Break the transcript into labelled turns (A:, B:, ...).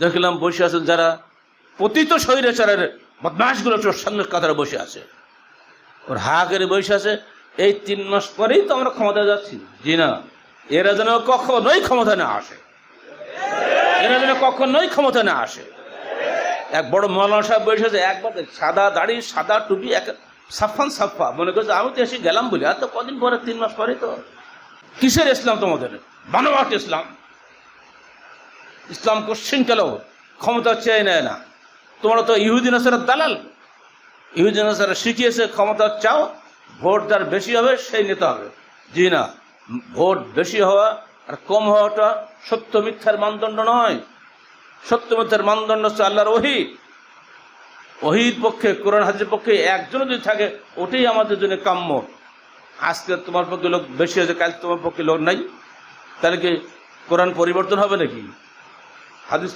A: দেখলাম বসে আছেন যারা পতিত স্বৈরাচারের বদমাশগুলো ওর সামনের কাতারে বসে আছে, ওর হা করে বসে আছে। এই 3 মাস পরেই তো আমরা ক্ষমতায় যাচ্ছি। জি না, এরা যেন কখনোই ক্ষমতা না আসে, এরা যেন কখনোই ক্ষমতা না আসে। এক বড় মৌলানা সাহেব বসে আছে, একবার সাদা দাড়ি সাদা টুপি, এক সাফান সাফা, মনে করছে আমি তো এসে গেলাম বলি। আর তো কদিন পরে, 3 মাস পরে তো। কিসের ইসলাম তোমাদের? বানোয়াট ইসলাম। ইসলাম কোশ্চিন কেন ক্ষমতা চেয়ে নেয় না? তোমরা তো ইহুদি নাসারার দালাল। ইহুদি নাসারা শিখিয়েছে ক্ষমতা চাও, ভোট যার বেশি হবে সেই নেতা হবে। জি না, ভোট বেশি হওয়া আর কম হওয়াটা সত্য মিথ্যার মানদণ্ড নয়। সত্য মিথ্যার মানদণ্ড হচ্ছে আল্লাহর ওহী। ওহীর পক্ষে, কোরআন হাদিসের পক্ষে একজন যদি থাকে, ওটাই আমাদের জন্য কাম্য। আজকে তোমার পক্ষে লোক বেশি আছে, কাল তোমার পক্ষে লোক নাই, তাহলে কি কোরআন পরিবর্তন হবে নাকি? হাদিস